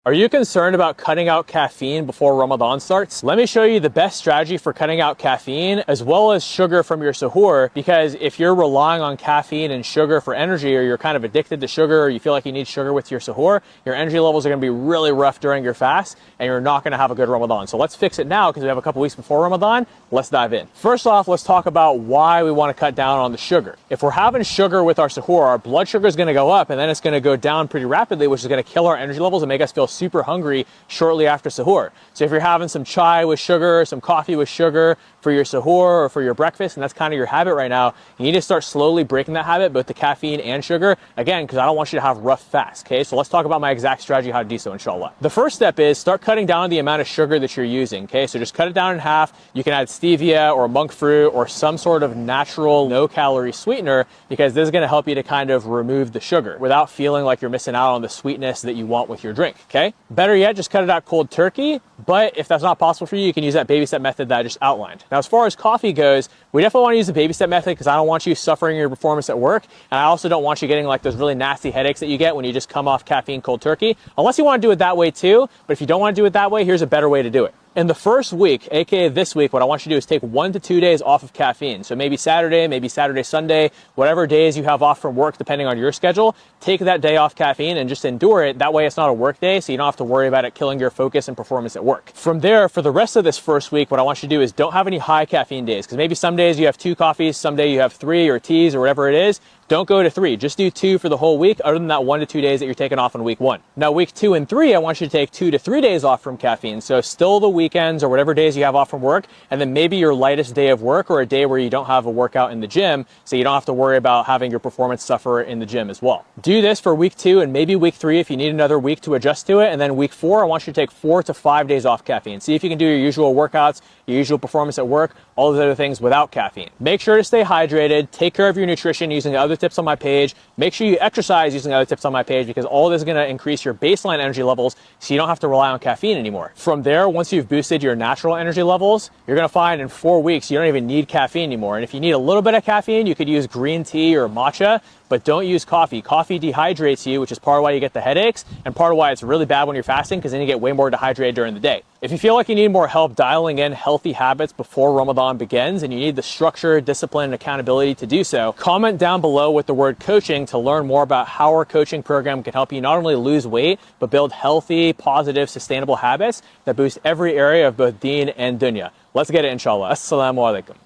Are you concerned about cutting out caffeine before Ramadan starts? Let me show you the best strategy for cutting out caffeine as well as sugar from your suhoor, because if you're relying on caffeine and sugar for energy, or you're kind of addicted to sugar, or you feel like you need sugar with your suhoor, your energy levels are going to be really rough during your fast and you're not going to have a good Ramadan. So let's fix it now because we have a couple weeks before Ramadan. Let's dive in. First off, let's talk about why we want to cut down on the sugar. If we're having sugar with our suhoor, our blood sugar is going to go up and then it's going to go down pretty rapidly, which is going to kill our energy levels and make us feel super hungry shortly after suhoor. So if you're having some chai with sugar, some coffee with sugar for your suhoor or for your breakfast, and that's kind of your habit right now, you need to start slowly breaking that habit, both the caffeine and sugar, again, because I don't want you to have rough fasts, okay? So let's talk about my exact strategy how to do so, inshallah. The first step is start cutting down the amount of sugar that you're using, okay? So just cut it down in half. You can add stevia or monk fruit or some sort of natural no-calorie sweetener, because this is going to help you to kind of remove the sugar without feeling like you're missing out on the sweetness that you want with your drink, okay? Better yet, just cut it out cold turkey, but if that's not possible for you, you can use that baby step method that I just outlined. Now, as far as coffee goes, we definitely want to use the baby step method because I don't want you suffering your performance at work, and I also don't want you getting like those really nasty headaches that you get when you just come off caffeine cold turkey, unless you want to do it that way too. But if you don't want to do it that way, here's a better way to do it. In the first week, aka this week, what I want you to do is take 1 to 2 days off of caffeine. So maybe Saturday, Sunday, whatever days you have off from work, depending on your schedule, take that day off caffeine and just endure it. That way it's not a work day, so you don't have to worry about it killing your focus and performance at work. From there, for the rest of this first week, what I want you to do is don't have any high caffeine days, because maybe some days you have 2 coffees, some day you have 3 or teas or whatever it is. Don't go to 3, just do 2 for the whole week, other than that 1 to 2 days that you're taking off in week 1. Now, week 2 and 3, I want you to take 2 to 3 days off from caffeine. So still the weekends or whatever days you have off from work, and then maybe your lightest day of work or a day where you don't have a workout in the gym, so you don't have to worry about having your performance suffer in the gym as well. Do this for week 2 and maybe week 3 if you need another week to adjust to it. And then week 4, I want you to take 4 to 5 days off caffeine. See if you can do your usual workouts, your usual performance at work, all those other things without caffeine. Make sure to stay hydrated, take care of your nutrition using the other tips on my page. Make sure you exercise using the other tips on my page, because all this is going to increase your baseline energy levels so you don't have to rely on caffeine anymore. From there, once you've boosted your natural energy levels, you're going to find in 4 weeks you don't even need caffeine anymore. And if you need a little bit of caffeine, you could use green tea or matcha, but don't use coffee. Coffee dehydrates you, which is part of why you get the headaches and part of why it's really bad when you're fasting, because then you get way more dehydrated during the day. If you feel like you need more help dialing in healthy habits before Ramadan begins and you need the structure, discipline, and accountability to do so, comment down below with the word coaching to learn more about how our coaching program can help you not only lose weight, but build healthy, positive, sustainable habits that boost every area of both deen and dunya. Let's get it, inshallah. Assalamu alaikum.